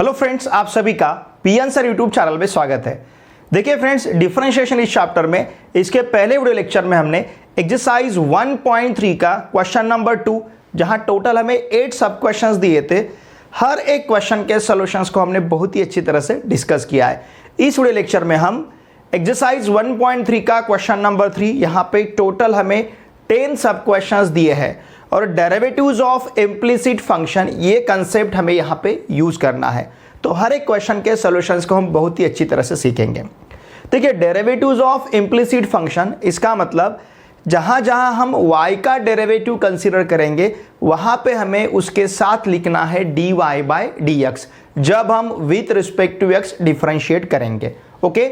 Hello friends, आप सभी का पीएन सर यूट्यूब चैनल में स्वागत है। देखिए फ्रेंड्स, डिफरेंशिएशन इस चैप्टर में इसके पहले वीडियो लेक्चर में हमने एक्सरसाइज 1.3 का क्वेश्चन नंबर 2, जहां टोटल हमें 8 सब क्वेश्चंस दिए थे, हर एक क्वेश्चन के सॉल्यूशंस को हमने बहुत ही अच्छी तरह से डिस्कस किया है। इस वीडियो लेक्चर में हम एक्सरसाइज 1.3 का क्वेश्चन नंबर 3, यहाँ पे टोटल हमें 10 सब क्वेश्चंस दिए हैं और डेरिवेटिव्स ऑफ इम्प्लिसिट फंक्शन, ये कंसेप्ट हमें यहाँ पे यूज करना है। तो हर एक क्वेश्चन के सॉल्यूशंस को हम बहुत ही अच्छी तरह से सीखेंगे। देखिए, डेरिवेटिव्स ऑफ इम्प्लिसिट फंक्शन, इसका मतलब जहां जहां हम y का डेरिवेटिव कंसीडर करेंगे वहां पे हमें उसके साथ लिखना है dy बाई dx, जब हम with respect to x differentiate करेंगे। Okay,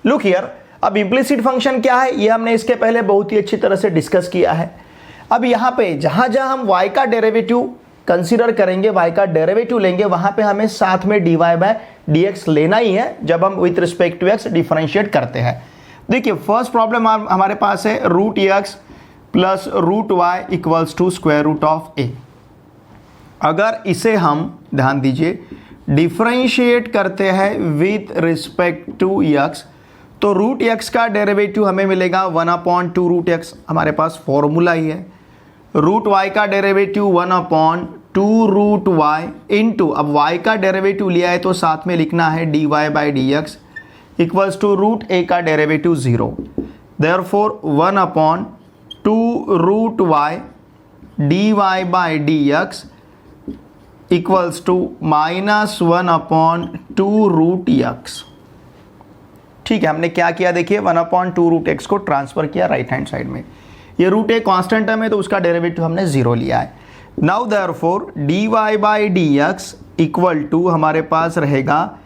look here. अब इम्प्लिसिट फंक्शन क्या है, ये हमने इसके पहले बहुत ही अच्छी तरह से डिस्कस किया है। अब यहाँ पे जहां जहां हम y का डेरिवेटिव कंसीडर करेंगे, y का डेरिवेटिव लेंगे, वहां पे हमें साथ में dy बाय dx लेना ही है जब हम with respect to x differentiate करते हैं। देखिए, फर्स्ट प्रॉब्लम हमारे पास है root x plus root y equals to square root of a। अगर इसे हम, ध्यान दीजिए, डिफरेंशिएट करते हैं विथ रिस्पेक्ट टू x, तो रूट x का डेरिवेटिव हमें मिलेगा 1/2 रूट x, हमारे पास फॉर्मूला ही है। रूट y का डेरिवेटिव 1/2 रूट y इंटू, अब y का डेरिवेटिव लिया है तो साथ में लिखना है dy by dx equals to root a का derivative 0। Therefore 1/2 root y dy by dx equals to -1/2 root x। ठीक है, हमने क्या किया, देखिए 1/2 रूट x को ट्रांसफर किया राइट हैंड साइड में। ये रूट a कांस्टेंट टर्म है तो उसका डेरिवेटिव हमने 0 लिया है। Now therefore dy by dx equal to हमारे पास रहेगा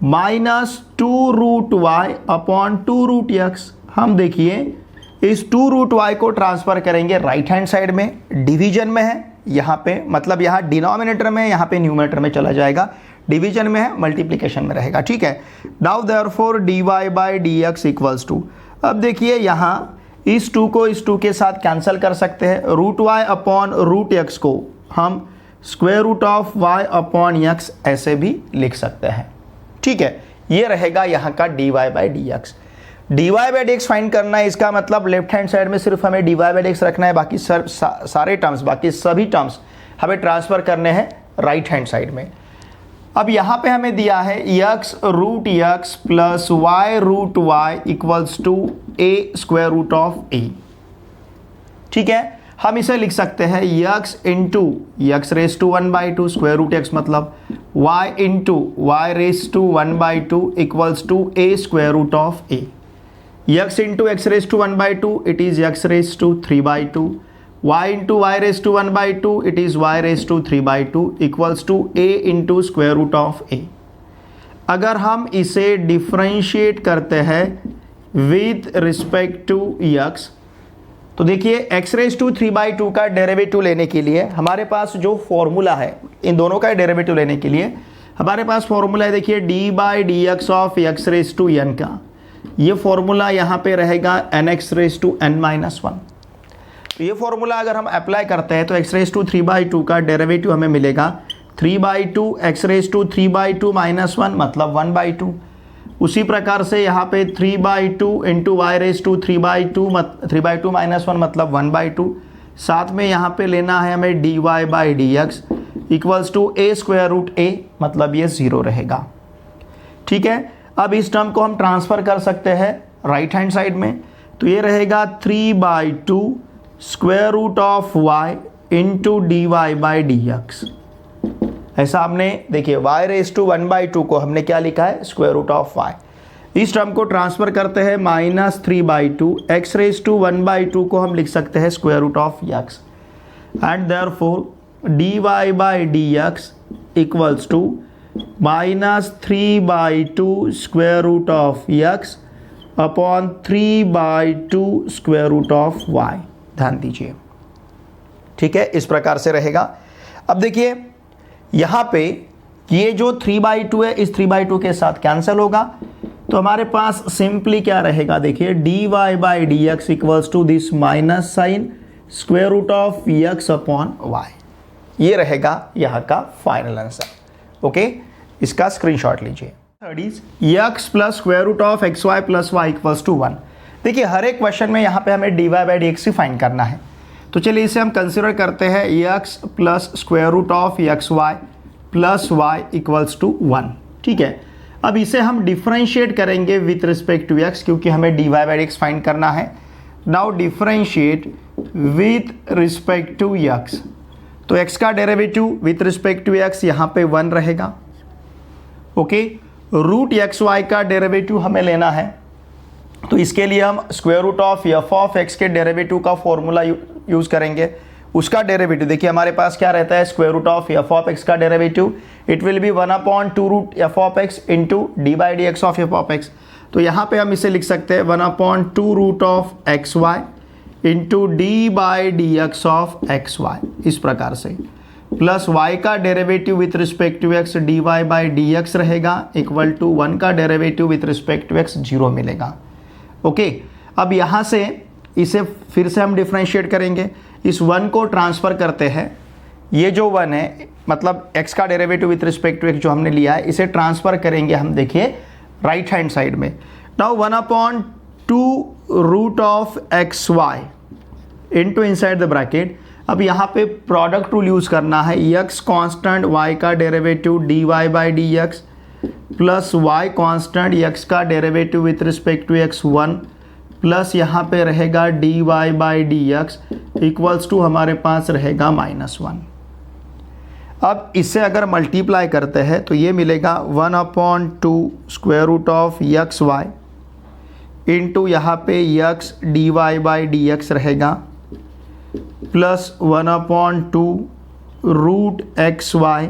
-2 root y upon 2 root x। हम देखिए इस 2 रूट y को ट्रांसफर करेंगे राइट हैंड साइड में, डिवीजन में है यहाँ पे, मतलब यहाँ डिनोमिनेटर में, यहाँ पे न्यूमरेटर में चला जाएगा, डिवीजन में है, मल्टीप्लिकेशन में रहेगा। ठीक है, now therefore dy by dx equals to, अब देखिए यहाँ इस 2 को इस 2 के साथ कैंसिल कर सकते हैं। Root y upon root x को हम square root of y upon x ऐसे भी लिख सकते हैं। ठीक है, ये रहेगा यहाँ का dy by dx। dy by dx find करना है, इसका मतलब लेफ्ट हैंड साइड में सिर्फ हमें dy बाई dx रखना है, बाकी सारे टर्म्स, बाकी सभी टर्म्स हमें ट्रांसफर करने हैं राइट हैंड साइड में। अब यहाँ पे हमें दिया है x root x plus y root y equals to a square root of a। ठीक है, हम इसे लिख सकते हैं x into x raise to 1/2 square root x, मतलब y into y raise to 1/2 equals to a square root of a। x into x raise to 1/2 it is x raise to 3/2, y into y raise to 1/2 it is y raise to 3/2 equals to a into square root of a। अगर हम इसे differentiate करते हैं with respect to x, तो देखिए x raise to 3/2 का derivative लेने के लिए हमारे पास जो फॉर्मूला है, इन दोनों का डेरिवेटिव लेने के लिए हमारे पास फॉर्मूला है, देखिए d by dx of x raise to n का, ये फॉर्मूला यहाँ पे रहेगा nx रेस टू n-1। तो ये फॉर्मूला अगर हम अप्लाई करते हैं तो x रेस टू 3/2 का डेरिवेटिव हमें मिलेगा 3/2 x रेस टू 3/2 -1 मतलब 1/2। उसी प्रकार से यहाँ पे 3/2 इंटू y रेस टू 3/2 -1 मतलब 1/2। साथ में यहाँ पे लेना है हमें dy by dx equals to a square root a, मतलब ये 0 रहेगा। ठीक है, अब इस टर्म को हम ट्रांसफर कर सकते हैं राइट हैंड साइड में, तो ये रहेगा 3/2 square root of y into dy by dx। ऐसा हमने, देखिए y रेस टू 1/2 को हमने क्या लिखा है, स्क्वायर रूट ऑफ y। इस टर्म को ट्रांसफर करते हैं -3/2, x रेस टू 1/2 को हम लिख सकते हैं square root of x, and therefore dy by dx equals to -3/2 square root of x upon 3/2 square root of y। ध्यान दीजिए, ठीक है, इस प्रकार से रहेगा। अब देखिए यहाँ पे ये जो 3/2 है, इस 3/2 के साथ कैंसिल होगा, तो हमारे पास सिंपली क्या रहेगा, देखिए dy by dx equals to this minus sign square root of x upon y। ये रहेगा यहाँ का फाइनल आंसर। ओके, इसका स्क्रीनशॉट लीजिए। x plus square root of x y plus y equals to 1। देखिए हर एक क्वेश्चन में यहाँ पे हमें dy by d x he find करना है, तो चलिए इसे हम कंसिडर करते हैं x plus square root of x y plus y equals to 1। ठीक है, अब इसे हम डिफरेंशिएट करेंगे विथ रिस्पेक्ट टू x, क्योंकि हमें dy by d x find करना है। Now differentiate with respect to x, तो x का derivative with respect to x यहाँ पे 1 रहेगा। ओके, रूट एक्स वाई का डेरिवेटिव हमें लेना है, तो इसके लिए हम square root of f of x के डेरिवेटिव का फॉर्मूला यूज़ करेंगे। उसका डेरिवेटिव देखिए हमारे पास क्या रहता है, square root of f of x का derivative it will be 1/2 root f of x into d by d x of f of x. तो यहाँ पे हम इसे लिख सकते हैं 1/2 root of x y into d by d x of x y, इस प्रकार से, प्लस y का derivative with respect to x dy by d x रहेगा इक्वल टू 1 का derivative with respect to x 0 मिलेगा। ओके, अब यहाँ से इसे फिर से हम डिफ्रेंशिएट करेंगे, इस 1 को ट्रांसफ़र करते हैं, ये जो 1 है मतलब x का derivative with respect to x जो हमने लिया है इसे ट्रांसफ़र करेंगे हम, देखिए राइट हैंड साइड में। Now 1/2 root of x y into inside the bracket, अब यहाँ पे प्रोडक्ट रूल यूज़ करना है, x कांस्टेंट y का derivative dy by d x plus y constant x का derivative with respect to x 1 plus यहाँ पे रहेगा dy by d x equals to हमारे पास रहेगा -1। अब इससे अगर मल्टीप्लाई करते हैं तो ये मिलेगा 1/2 square root of x y into यहाँ पे x dy by d x रहेगा plus 1/2 root x y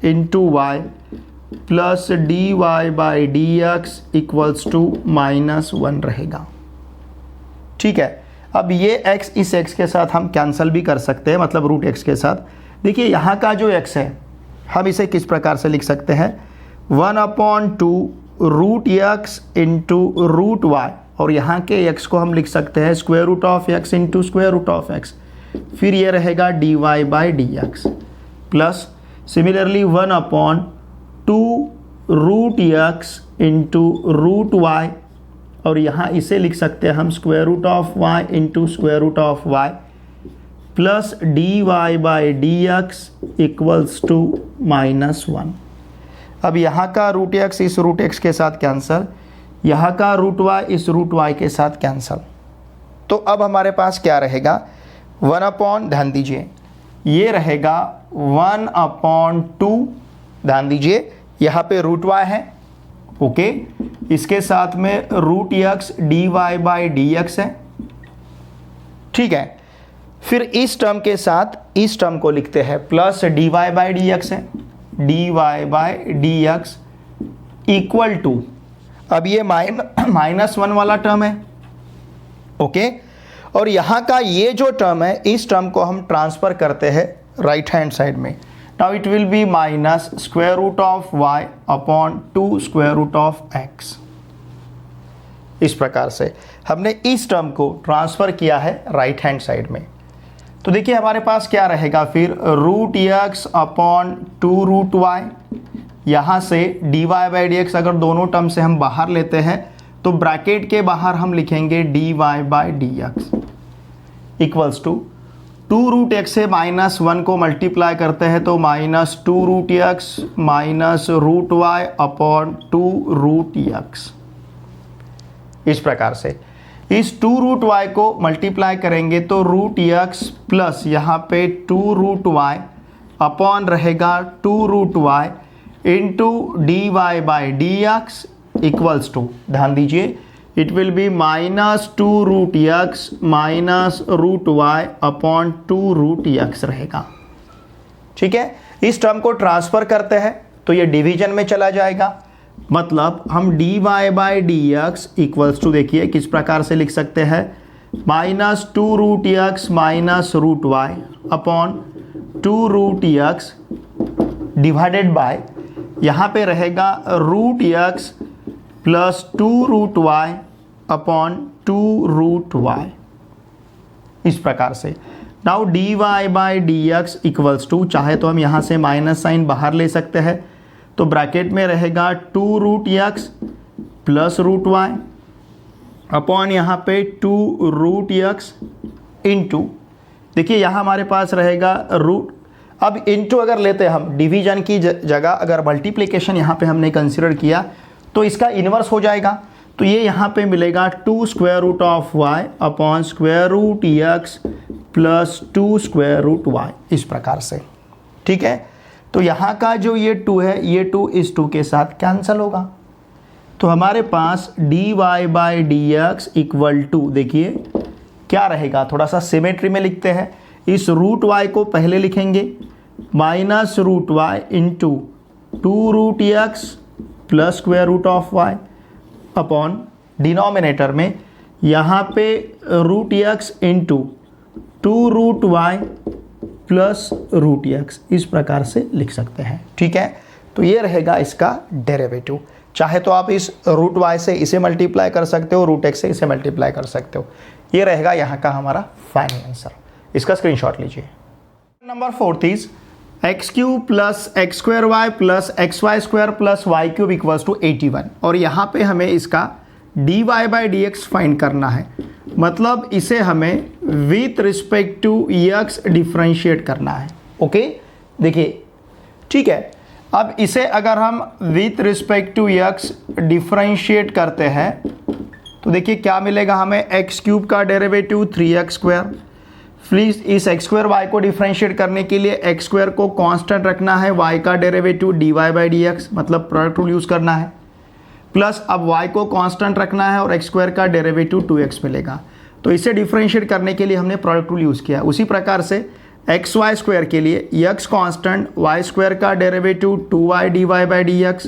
into y plus d y by d x equals to -1 रहेगा। ठीक है, अब ये x इस x के साथ हम कैंसिल भी कर सकते हैं, मतलब रूट x के साथ। देखिए यहाँ का जो x है हम इसे किस प्रकार से लिख सकते हैं, 1/2 root x into root y, और यहाँ के x को हम लिख सकते हैं square root of x into square root of x, फिर ये रहेगा dy by d x plus similarly 1/2 root x into root y, और यहाँ इसे लिख सकते हैं हम square root of y into square root of y plus dy by d x equals to -1। अब यहाँ का रूट x इस रूट x के साथ कैंसल, यहाँ का रूट y इस रूट y के साथ कैंसल, तो अब हमारे पास क्या रहेगा, ध्यान दीजिए ये रहेगा 1/2, ध्यान दीजिए यहाँ पे रूट y है, ओके, इसके साथ में root x dy by d x है। ठीक है, फिर इस टर्म के साथ इस टर्म को लिखते हैं plus dy by d x है, dy by d x equal to, अब ये -1 वाला टर्म है, ओके, और यहाँ का ये जो टर्म है इस टर्म को हम ट्रांसफ़र करते हैं राइट हैंड साइड में। Now it will be minus square root of y upon 2 square root of x। इस प्रकार से हमने इस टर्म को ट्रांसफ़र किया है राइट हैंड साइड में। तो देखिए हमारे पास क्या रहेगा फिर, root x upon 2 root y, यहाँ से dy बाई डी एक्स अगर दोनों टर्म से हम बाहर लेते हैं तो ब्रैकेट के बाहर हम लिखेंगे dy by d x equals to 2 root x से -1 को मल्टीप्लाई करते हैं तो -2 root x minus root y upon 2 root x. इस प्रकार से इस 2 रूट वाई को मल्टीप्लाई करेंगे तो रूट एक्स प्लस यहाँ पे 2 रूट वाई अपॉन रहेगा 2 root y into d y by d x equals to, ध्यान दीजिए it will be -2 root x minus root y upon 2 root x रहेगा। ठीक है, इस टर्म को ट्रांसफ़र करते हैं तो ये डिवीजन में चला जाएगा, मतलब हम d y by d x equals to, देखिए किस प्रकार से लिख सकते हैं, -2 root x minus root y upon 2 root x divided by, यहाँ पे रहेगा root x plus 2 root y upon 2 root y. इस प्रकार से now d y by d x equals to, चाहे तो हम यहाँ से माइनस साइन बाहर ले सकते हैं तो ब्रैकेट में रहेगा 2 root x plus root y upon यहाँ पे 2 रूट एक्स इंटू, देखिए यहाँ हमारे पास रहेगा रूट, अब इंटू अगर लेते हैं हम डिवीजन की जगह, अगर मल्टीप्लिकेशन यहाँ पे हमने कंसिडर किया तो इसका इन्वर्स हो जाएगा। तो ये यहाँ पे मिलेगा 2 square root of y upon square root x plus 2 square root y, इस प्रकार से। ठीक है, तो यहाँ का जो ये 2 है, ये 2 इस 2 के साथ कैंसिल होगा। तो हमारे पास dy by d x equal to, देखिए क्या रहेगा, थोड़ा सा सिमेट्री में लिखते हैं। इस रूट y को पहले लिखेंगे minus root y into 2 root x plus square root of y upon denominator में यहाँ पे root x into 2 root y plus root x, इस प्रकार से लिख सकते हैं। ठीक है, तो ये रहेगा इसका डेरिवेटिव। चाहे तो आप इस रूट वाई से इसे मल्टीप्लाई कर सकते हो, रूट एक्स से इसे मल्टीप्लाई कर सकते हो। ये रहेगा यहाँ का हमारा फाइनल आंसर। इसका स्क्रीनशॉट लीजिए। Number 4 is x cube plus x square y plus x y square plus y cube equals to 81, और यहाँ पे हमें इसका d y by d x find करना है। मतलब इसे हमें with respect to x differentiate करना है। ओके, देखिए ठीक है, अब इसे अगर हम with respect to x differentiate करते हैं तो देखिए क्या मिलेगा हमें, एक्स क्यूब का डेरिवेटिव 3x स्क्वायर, प्लीज इस एक्स स्क्वायर वाई को डिफ्रेंशिएट करने के लिए एक्स स्क्वायर को कांस्टेंट रखना है, वाई का derivative d y by d x, मतलब प्रोडक्ट रूल यूज़ करना है, प्लस अब वाई को कांस्टेंट रखना है और एक्स स्क्वायर का डेरिवेटिव 2x मिलेगा। तो इसे डिफ्रेंशिएट करने के लिए हमने प्रोडक्ट रूल यूज़ किया। उसी प्रकार से एक्स वाई स्क्वायर के लिए x कांस्टेंट, वाई स्क्वायर का derivative 2y d y by d x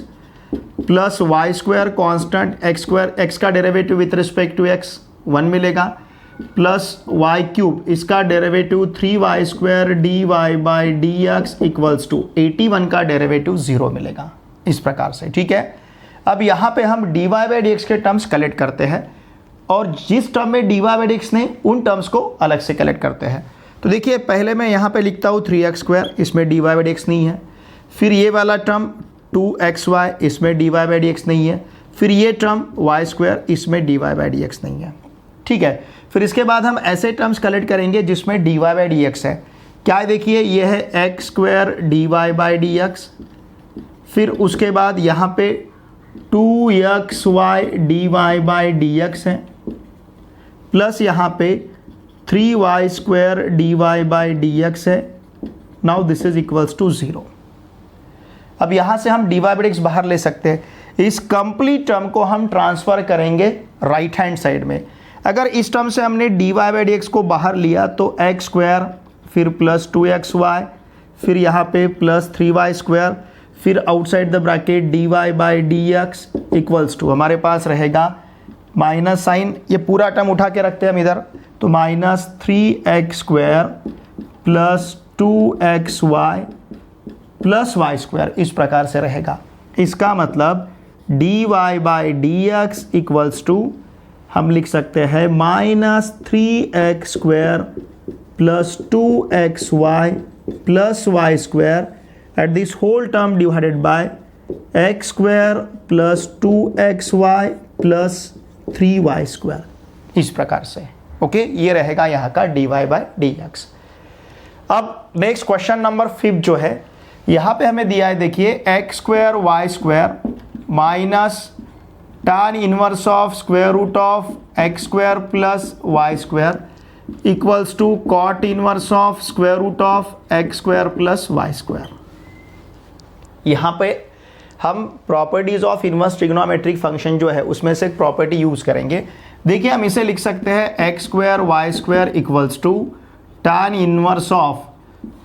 plus y square constant, x square x का derivative with respect to x 1 मिलेगा, प्लस वाई क्यूब इसका derivative 3y square d y by d x equals to 81 का derivative 0 मिलेगा, इस प्रकार से। ठीक है, अब यहाँ पे हम d y by d x के टर्म्स कलेक्ट करते हैं और जिस टर्म में d y by d x नहीं उन टर्म्स को अलग से कलेक्ट करते हैं। तो देखिए पहले मैं यहाँ पे लिखता हूँ 3x स्क्वायर, इसमें d y by d x नहीं है। फिर ये वाला टर्म 2xy, इसमें d y by d x नहीं है। फिर ये टर्म y स्क्वायर, इसमें d y by d x नहीं है। ठीक है, फिर इसके बाद हम ऐसे टर्म्स कलेक्ट करेंगे जिसमें d y by d x है। क्या है, देखिए ये है x square d y by d x, फिर उसके बाद यहाँ पे 2xy d y by d x है, प्लस यहाँ पे 3y square d y by d x है। Now this is equals to 0। अब यहाँ से हम d y by d x बाहर ले सकते हैं। इस कंप्लीट टर्म को हम ट्रांसफ़र करेंगे राइट हैंड साइड में। अगर इस टर्म से हमने d y by d x को बाहर लिया तो एक्स स्क्वायर, फिर प्लस 2xy, फिर यहाँ पे प्लस 3y स्क्वायर, फिर outside the bracket d y by d x equals to हमारे पास रहेगा माइनस साइन, ये पूरा टर्म उठा के रखते हैं हम इधर, तो minus 3x square plus 2xy plus y square, इस प्रकार से रहेगा। इसका मतलब d y by d x equals to हम लिख सकते हैं minus 3x square plus 2xy plus y square at this whole term divided by x square plus 2xy plus 3y square, इस प्रकार से। ओके, ये रहेगा यहाँ का d y by d x. अब नेक्स्ट क्वेश्चन नंबर 5 जो है, यहाँ पे हमें दिया है, देखिए x square y square minus tan inverse of square root of x square plus y square equals to cot inverse of square root of x square plus y square. यहाँ पे हम properties of inverse trigonometric function जो है उसमें से एक property use करेंगे। देखिए हम इसे लिख सकते हैं x square y square equals to tan inverse of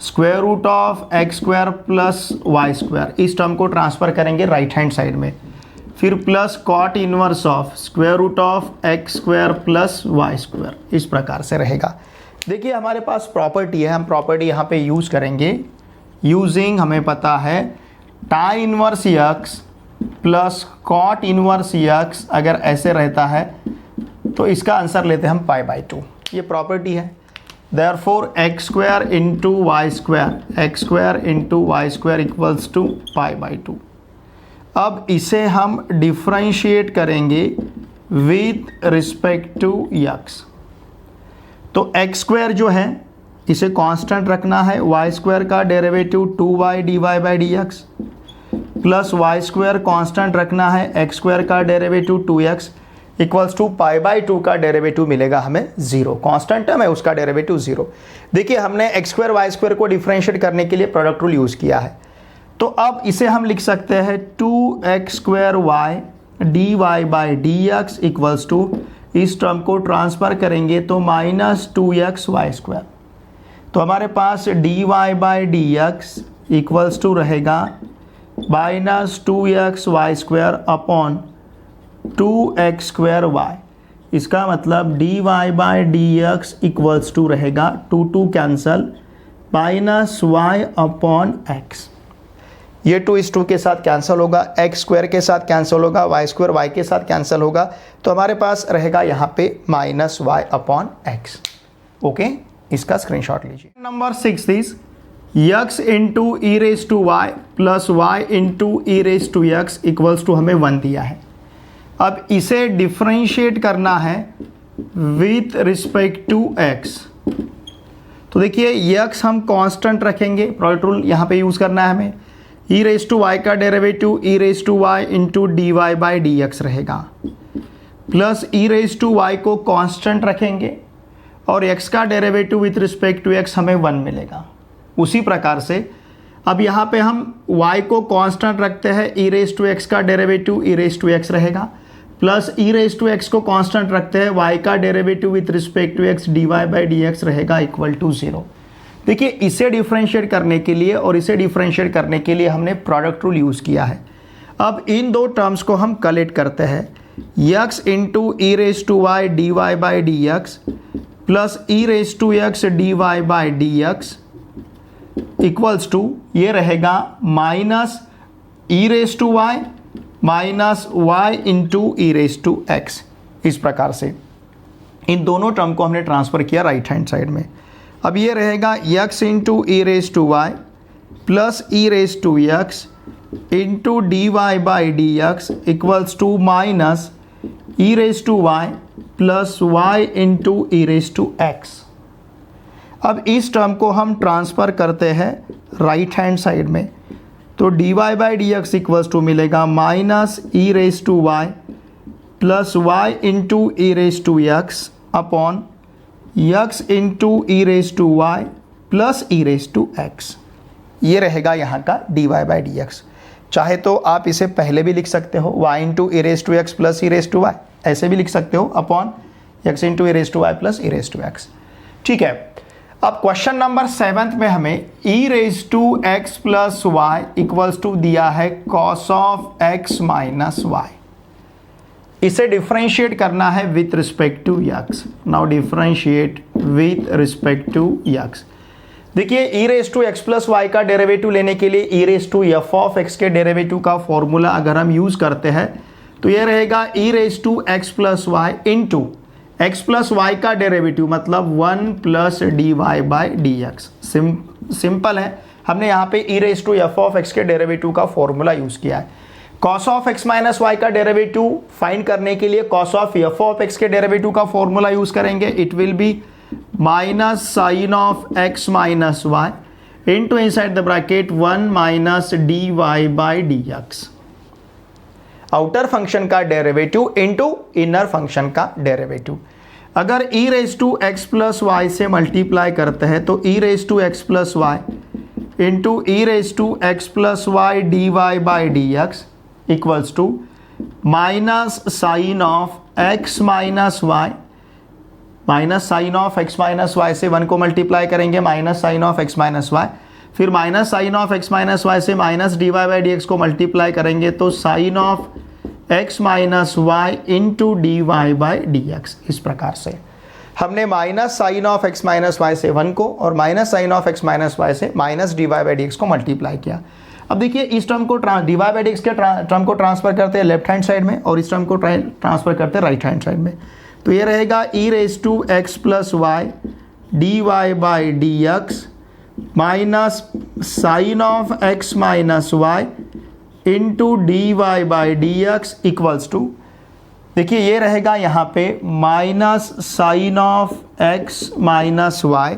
square root of x square plus y square, इस टर्म को ट्रांसफर करेंगे राइट हैंड साइड में, फिर plus cot inverse of square root of x square plus y square, इस प्रकार से रहेगा। देखिए हमारे पास प्रॉपर्टी है, हम प्रॉपर्टी यहाँ पे यूज करेंगे यूजिंग, हमें पता है tan inverse x plus cot inverse x अगर ऐसे रहता है तो इसका आंसर लेते हैं हम पाई बाई 2, ये प्रॉपर्टी है। Therefore x square into y square, x square into y square equals to pi by 2, अब इसे हम डिफ्रेंशिएट करेंगे विथ रिस्पेक्ट टू x। तो एक्स स्क्वायर जो है इसे कांस्टेंट रखना है, वाई स्क्वायर का derivative 2y dy by d x plus y square constant रखना है, एक्स स्क्वायर का derivative 2x equals to pi by 2 का डेरिवेटिव मिलेगा हमें 0। कांस्टेंट टर्म है उसका डेरिवेटिव 0। देखिए हमने एक्स स्क्वायर वाई स्क्वायर को डिफ्रेंशिएट करने के लिए प्रोडक्ट रूल यूज़ किया है। तो अब इसे हम लिख सकते हैं 2x square y d y by d x equals to, इस टर्म को ट्रांसफर करेंगे तो -2x वाई स्क्वायर। तो हमारे पास d y by d x equals to रहेगा -2x y square upon 2x square y. इसका मतलब d y by d x equals to रहेगा 2 कैंसल -y अपॉन x। ये 2 इस 2 के साथ कैंसिल होगा, एक्स स्क्वायर के साथ कैंसिल होगा, वाई स्क्वायर वाई के साथ कैंसिल होगा, तो हमारे पास रहेगा यहाँ पे -y अपॉन x। ओके, इसका स्क्रीनशॉट लीजिए। Number 6 is x into e raise to y plus y into e raise to x equals to हमें 1 दिया है। अब इसे डिफ्रेंशिएट करना है विथ रिस्पेक्ट टू x। तो देखिए x हम कांस्टेंट रखेंगे, प्रोडक्ट रूल यहाँ पे यूज़ करना है हमें। ई रेज टू वाई का derivative e raise to y into d y by d x रहेगा, plus e raise to y को कांस्टेंट रखेंगे और x का derivative with respect to x हमें 1 मिलेगा। उसी प्रकार से अब यहाँ पे हम y को कांस्टेंट रखते हैं, ई रेज टू एक्स का derivative e raise to x रहेगा, plus e raise to x को कांस्टेंट रखते हैं, y का derivative with respect to x d y by d x रहेगा इक्वल टू 0। देखिए इसे डिफ्रेंशिएट करने के लिए और इसे डिफ्रेंशिएट करने के लिए हमने प्रोडक्ट रूल यूज़ किया है। अब इन दो टर्म्स को हम कलेक्ट करते हैं, x into e raise to y d y by d x plus e raise to x d y by d x equals to, ये रहेगा minus e raise to y minus y into e raise to x. इस प्रकार से इन दोनों term को हमने transfer किया right hand side में। अब ये रहेगा x into e raise to y plus e raise to x into d y by d x equals to minus e raise to y plus y into e raise to x. अब इस term को हम transfer करते हैं right hand side में, तो d y by d x equals to मिलेगा minus e raise to y plus y into e raise to x upon x into e raise to y plus e raise to x. ये रहेगा यहाँ का d y by d x. चाहे तो आप इसे पहले भी लिख सकते हो y into e raise to x plus e raise to y, ऐसे भी लिख सकते हो upon x into e raise to y plus e raise to x. ठीक है, अब क्वेश्चन नंबर 7 में हमें e raise to x plus y equals to दिया है cos of x minus y. इसे डिफ्रेंशिएट करना है with respect to x। Now differentiate with respect to x। देखिए ई raise to x plus y का derivative लेने के लिए e raise to f of x के डेरिवेटिव का फॉर्मूला अगर हम यूज़ करते हैं तो ये रहेगा e raise to x plus y into x plus y का डेरिवेटिव मतलब 1 plus d y by d x. Simple है, हमने यहाँ पे e raise to f of x के डेरिवेटिव का फॉर्मूला यूज़ किया है। Cos of x minus Y का डेरिवेटिव फाइंड करने के लिए cos of f of x के डेरिवेटिव का फॉर्मूला यूज करेंगे। It will be minus sine of x minus y into inside the bracket 1 minus d y by d x. Outer function का derivative into inner function का derivative. अगर e raise to x plus y से multiply करते हैं तो e raise to x plus y into e raise to x plus y d y by d x equals to minus sine of x minus y, minus sine of x minus y से 1 को multiply करेंगे minus sine of x minus y, फिर minus sine of x minus y से minus d y by d x को multiply करेंगे तो sine of x minus y into d y by d x. इस प्रकार से हमने minus sine of x minus y से 1 को और minus sine of x minus y से minus d y by d x को मल्टीप्लाई किया। अब देखिए इस टर्म को d y by d x के टर्म को ट्रांसफर करते हैं लेफ्ट हैंड साइड में और इस टर्म को ट्रांसफर करते हैं राइट हैंड साइड में। तो ये रहेगा e raise to x plus y d y by d x minus sine of x minus y into d y by d x equals to, देखिए ये रहेगा यहाँ पे minus sine of x minus y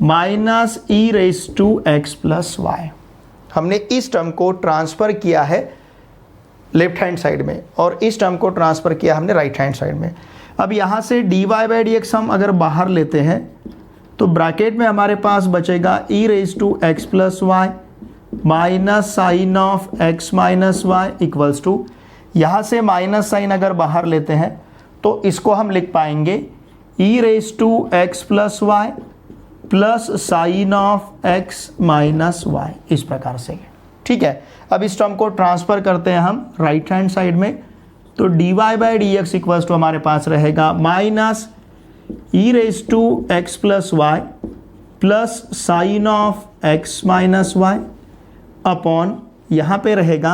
minus e raise to x plus y. हमने इस term को transfer किया है लेफ्ट हैंड साइड में और इस टर्म को ट्रांसफ़र किया हमने राइट हैंड साइड में। अब यहाँ से d y by d x हम अगर बाहर लेते हैं तो ब्रैकेट में हमारे पास बचेगा e raise to x plus y minus sine of x minus y equals to, यहाँ से माइनस साइन अगर बाहर लेते हैं तो इसको हम लिख पाएंगे e raise to x plus y plus sine of x minus y, इस प्रकार से। ठीक है, अब इस टर्म को ट्रांसफ़र करते हैं हम राइट हैंड साइड में, तो d y by d x equals to हमारे पास रहेगा minus e raise to x plus y plus sine of x minus y upon यहाँ पे रहेगा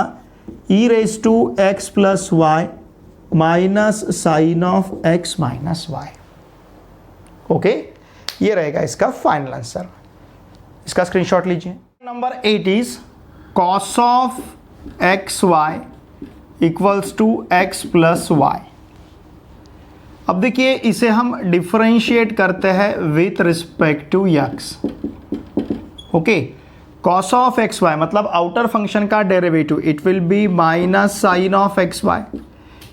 e raise to x plus y minus sine of x minus y. Okay, ये रहेगा इसका final answer. इसका स्क्रीनशॉट लीजिए। Number 8 is cos of x y equals to x plus y. अब देखिए इसे हम डिफरेंशिएट करते हैं with respect to x. Okay, cos of x y मतलब आउटर फंक्शन का derivative, it will be minus sine of x y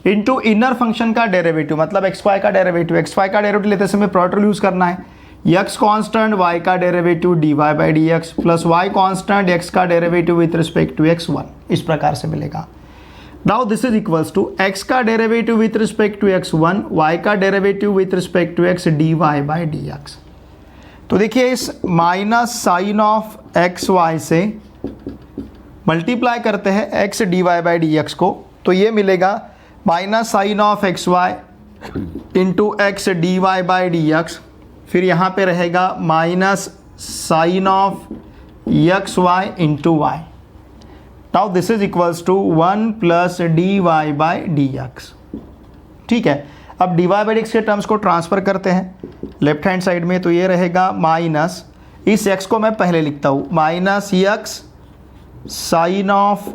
into inner function का derivative मतलब एक्स वाई का डेरिवेटिव। एक्स वाई का डेरिवेटिव लेते समय प्रोडक्ट रूल यूज करना है, एक्स कांस्टेंट वाई का derivative d y by d x plus y constant x का derivative with respect to x one, इस प्रकार से मिलेगा। Now this is equals to x का derivative with respect to x one, y का derivative with respect to x d y by d x. तो देखिए इस minus sine of x y से मल्टीप्लाई करते हैं x d y by d x को, तो ये मिलेगा minus sine of x y into x d y by d x, फिर यहाँ पे रहेगा minus sine of x y into y. Now this is equals to 1 plus d y by d x. ठीक है, अब d y by d x के terms को transfer करते हैं लेफ्ट हैंड साइड में, तो ये रहेगा माइनस, इस एक्स को मैं पहले लिखता हूँ, minus x sine of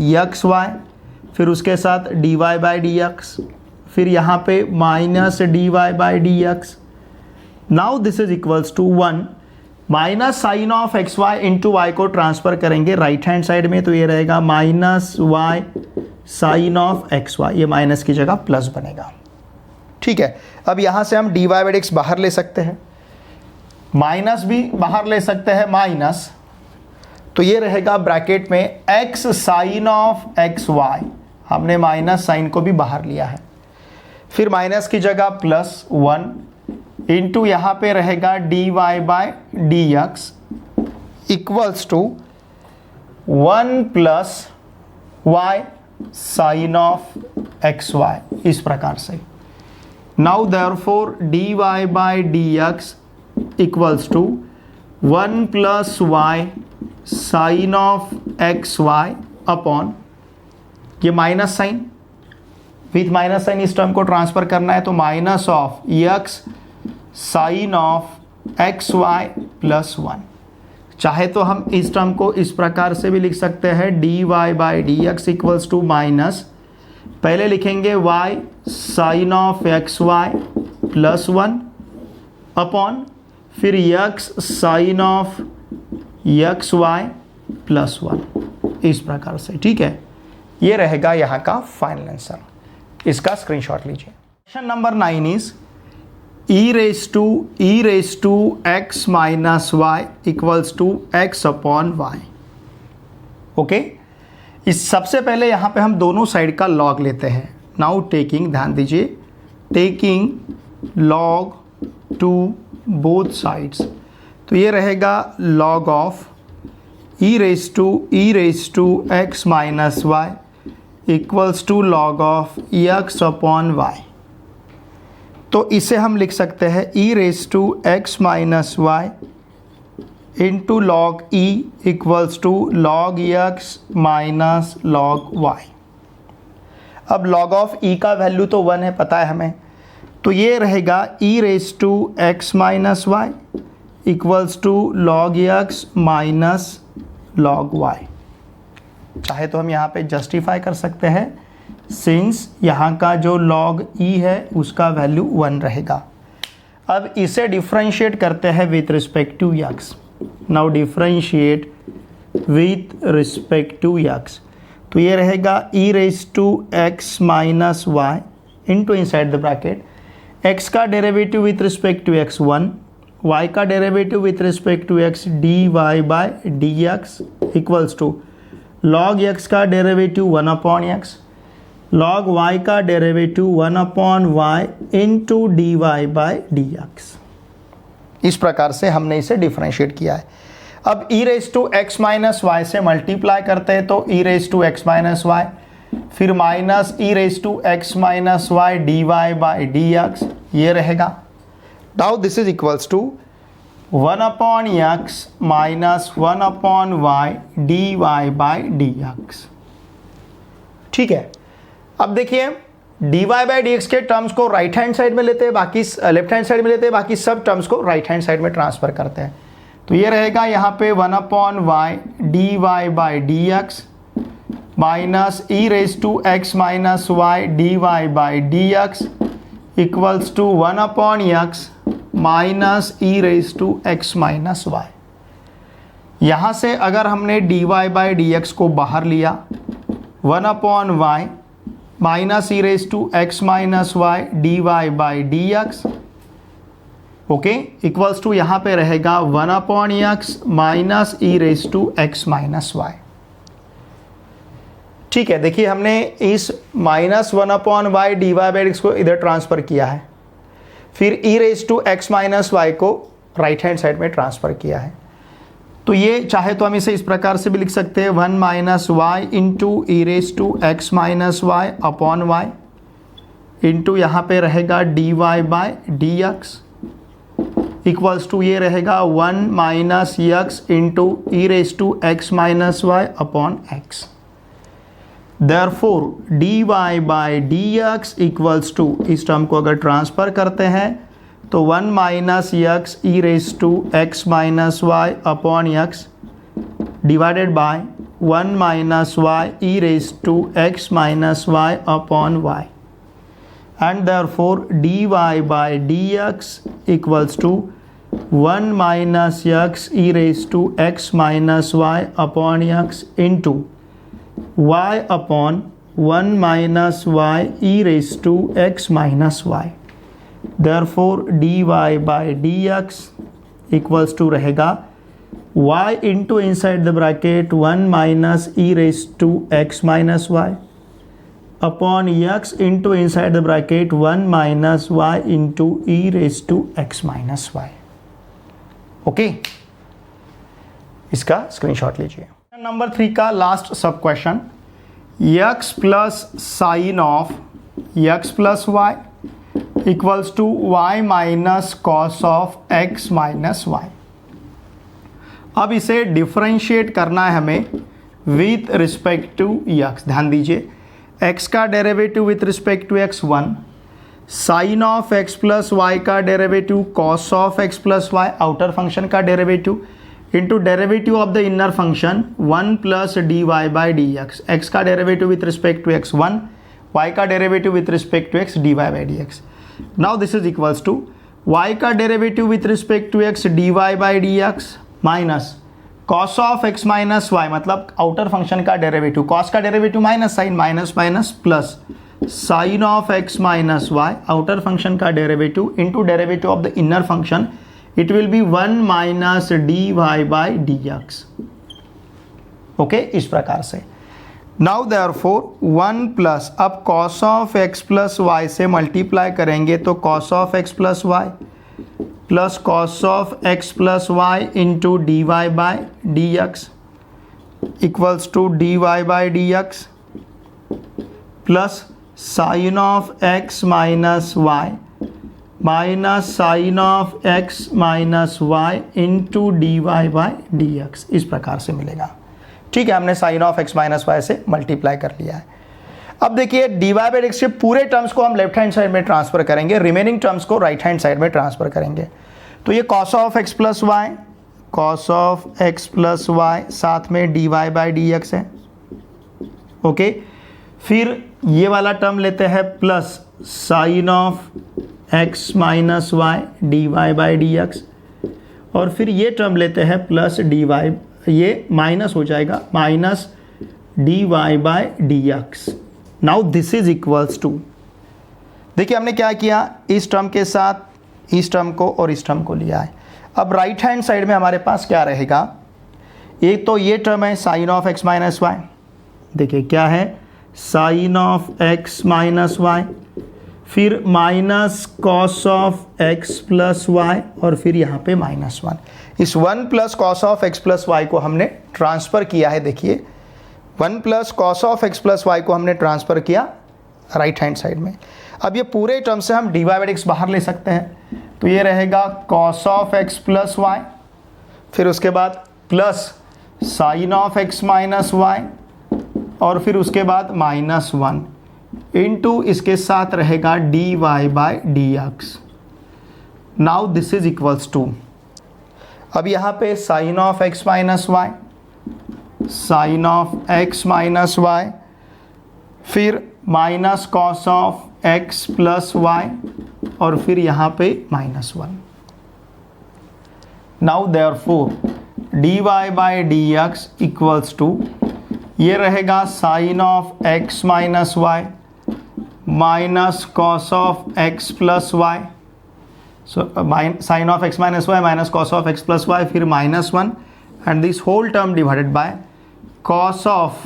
x y, फिर उसके साथ d y by d x, फिर यहाँ पे minus d y by d x. Now this is equals to 1 minus sine of x y into y को ट्रांसफ़र करेंगे राइट हैंड साइड में, तो ये रहेगा minus y sine of x y, ये माइनस की जगह प्लस बनेगा। ठीक है, अब यहाँ से हम d y by d x बाहर ले सकते हैं, माइनस भी बाहर ले सकते हैं माइनस, तो ये रहेगा ब्रैकेट में x sine of x y, हमने माइनस साइन को भी बाहर लिया है, फिर माइनस की जगह प्लस 1 इंटू यहाँ पे रहेगा d y by d x equals to 1 plus y sine of x y, इस प्रकार से। Now therefore d y by d x equals to 1 plus y sine of x y upon ये minus sine, with minus sine इस term को transfer करना है, तो minus of x sine of x y plus 1। चाहे तो हम इस टर्म को इस प्रकार से भी लिख सकते हैं, d y by d x equals to minus, पहले लिखेंगे y sine of x y plus 1 upon फिर x sine of x y plus 1, इस प्रकार से। ठीक है, ये रहेगा यहाँ का फाइनल आंसर। इसका स्क्रीनशॉट लीजिए। Question number 9 is e raise to x minus y equals to x upon y. Okay, इस सबसे पहले यहाँ पे हम दोनों साइड का लॉग लेते हैं। नाउ टेकिंग, ध्यान दीजिए, taking log to both sides, तो ये रहेगा log of e raise to x minus y equals to log of x upon y. तो इसे हम लिख सकते हैं e raise to x minus y into log e equals to log x minus log y. अब log of e का value तो 1 है, पता है हमें, तो ये रहेगा e raise to x minus y equals to log x minus log y. चाहे तो हम यहाँ पे जस्टिफाई कर सकते हैं, सिंस यहाँ का जो log e है उसका वैल्यू 1 रहेगा। अब इसे डिफ्रेंशिएट करते हैं with respect to x। Now differentiate with respect to x, तो ये रहेगा e raise to x minus y into inside the bracket x का derivative with respect to x 1, y का derivative with respect to x dy by dx equals to log x का derivative 1 upon x, log y का derivative 1 upon y into dy by dx। इस प्रकार से हमने इसे differentiate किया है। अब e raise to x minus y से मल्टीप्लाई करते हैं तो e raise to x minus y, फिर minus e raise to x minus y dy by dx, ये रहेगा। Now this is equals to 1 upon x minus 1 upon y dy by dx। ठीक है, अब देखिए dy बाई dx के terms को right hand side में लेते हैं, बाकी लेफ्ट हैंड साइड में लेते हैं, बाकी सब टर्म्स को राइट हैंड साइड में ट्रांसफर करते हैं। तो ये रहेगा यहाँ पे 1 upon y dy by dx minus e raise to x minus y dy by dx equals to 1 upon x minus e raise to x minus y. यहाँ से अगर हमने dy बाई dx को बाहर लिया 1 upon y minus e raise to x minus y dy by dx, okay, equals to यहाँ पे रहेगा 1 upon x minus e raise to x minus y. ठीक है, देखिए हमने इस minus 1 upon y d y by x को इधर ट्रांसफ़र किया है, फिर e raise to x minus y को राइट हैंड साइड में ट्रांसफ़र किया है। तो ये चाहे तो हम इसे इस प्रकार से भी लिख सकते हैं 1 minus y into e raise to x minus y upon y into यहाँ पे रहेगा d y by d x equals to ये रहेगा 1 minus x into e raise to x minus y upon x. Therefore d y by d x equals to, इस term को अगर transfer करते हैं तो 1 minus x e raise to x minus y upon x divided by 1 minus y e raise to x minus y upon y, and therefore dy by dx equals to 1 minus x e raised to x minus y upon x into y upon 1 minus y e raised to x minus y। Therefore dy by dx equals to रहेगा y into inside the bracket 1 minus e raised to x minus y upon x into inside the bracket 1 minus y into e raise to x minus y. Okay, इसका screenshot लीजिए। Number 3 का last sub question, x plus sine of x plus y equals to y minus cos of x minus y. अब इसे differentiate करना है हमें with respect to x। ध्यान दीजिए, x का derivative with respect to x 1, sine of x plus y का derivative cos of x plus y outer function का derivative into derivative of the inner function 1 plus d y by d x. X का derivative with respect to x 1, y का derivative with respect to x d y by d x. Now this is equals to y का derivative with respect to x d y by d x minus cos of x minus y, मतलब outer function का derivative, cos का derivative minus sine minus minus plus sine of x minus y outer function का derivative into derivative of the inner function, it will be 1 minus d y by d x. Okay, इस प्रकार से। Now therefore 1 plus, अब cos of x plus y से multiply करेंगे तो cos of x plus y plus cos of x plus y into d y by d x equals to d y by d x plus sine of x minus y minus sine of x minus y into d y by d x, इस प्रकार से मिलेगा। ठीक है, हमने sine of x minus y से multiply कर लिया है। अब देखिए डी वाई बाई एक्स के पूरे टर्म्स को हम लेफ्ट हैंड साइड में ट्रांसफर करेंगे, रिमेनिंग टर्म्स को राइट हैंड साइड में ट्रांसफर करेंगे। तो ये cos of x plus y, cos of x plus y साथ में d y by d x है, ओके, फिर ये वाला टर्म लेते हैं plus sine of x minus y d y by d x, और फिर ये टर्म लेते हैं प्लस डी वाई, ये माइनस हो जाएगा minus d y by d x. Now this is equals to, देखिए हमने क्या किया, इस टर्म के साथ इस टर्म को और इस टर्म को लिया है। अब राइट हैंड साइड में हमारे पास क्या रहेगा, एक तो ये टर्म है sine of x minus y, देखिए क्या है sine of x minus y, फिर minus cos of x plus y, और फिर यहाँ पे -1। इस 1 plus cos of x plus y को हमने ट्रांसफ़र किया है, देखिए 1 plus cos of x plus y को हमने ट्रांसफ़र किया राइट हैंड साइड में। अब ये पूरे टर्म से हम डी वाई बाई एक्स बाहर ले सकते हैं, तो ये रहेगा cos of x plus y, फिर उसके बाद plus sine of x minus y, और फिर उसके बाद -1 इनटू इसके साथ रहेगा d y by d x. Now this is equals to, अब यहाँ पे sine of x minus y, sine of x minus y, फिर minus cos of x plus y, और फिर यहाँ पे -1। Now therefore d y by d x equals to, ये रहेगा sine of x minus y minus cos of x plus y, so sine of x minus y minus cos of x plus y, फिर -1 and this whole term divided by cos of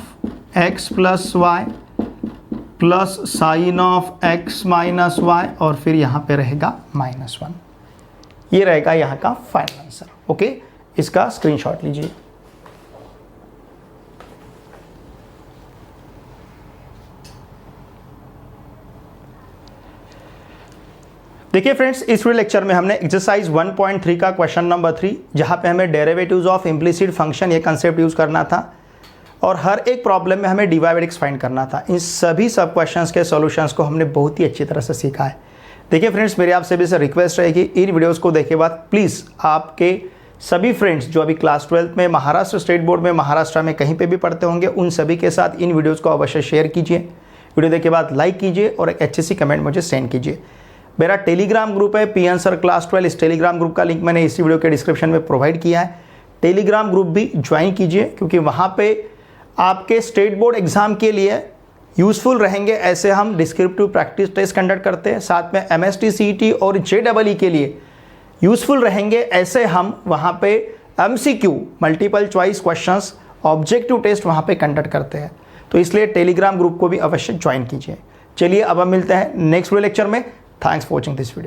x plus y plus sine of x minus y, और फिर यहाँ पे रहेगा -1। ये रहेगा यहाँ का फाइनल आंसर। ओके, इसका स्क्रीनशॉट लीजिए। देखिए फ्रेंड्स, इस वीडियो लेक्चर में हमने एक्सरसाइज 1.3 का क्वेश्चन नंबर 3, जहां पे हमें डेरिवेटिव्स ऑफ इम्प्लिसिट फंक्शन ये कंसेप्ट यूज़ करना था, और हर एक प्रॉब्लम में हमें d y by x find करना था। इन सभी सब क्वेश्चंस के सॉल्यूशंस को हमने बहुत ही अच्छी तरह से सीखा है। देखिए फ्रेंड्स, मेरी आप सभी से रिक्वेस्ट रहेगी, इन वीडियोज़ को देखे बाद प्लीज़ आपके सभी फ्रेंड्स जो अभी क्लास 12th में महाराष्ट्र स्टेट बोर्ड में महाराष्ट्र में कहीं पे भी पढ़ते होंगे, उन सभी के साथ इन वीडियोज़ को अवश्य शेयर कीजिए। वीडियो देखे बाद लाइक कीजिए और एक अच्छी सी कमेंट मुझे सेंड कीजिए। मेरा टेलीग्राम ग्रुप है पी आंसर क्लास 12, इस टेलीग्राम ग्रुप का लिंक मैंने इसी वीडियो के डिस्क्रिप्शन में प्रोवाइड किया है। टेलीग्राम ग्रुप भी ज्वाइन कीजिए, क्योंकि वहाँ पे आपके स्टेट बोर्ड एग्ज़ाम के लिए यूज़फुल रहेंगे ऐसे हम डिस्क्रिप्टिव प्रैक्टिस टेस्ट कंडक्ट करते हैं, साथ में MST CET और JEE के लिए यूज़फुल रहेंगे ऐसे हम वहाँ पे MCQ multiple choice questions objective test वहाँ पे कंडक्ट करते हैं। तो इसलिए टेलीग्राम ग्रुप को भी अवश्य ज्वाइन कीजिए। चलिए अब हम मिलते हैं नेक्स्ट वीडियो लेक्चर में। Thanks for watching this video.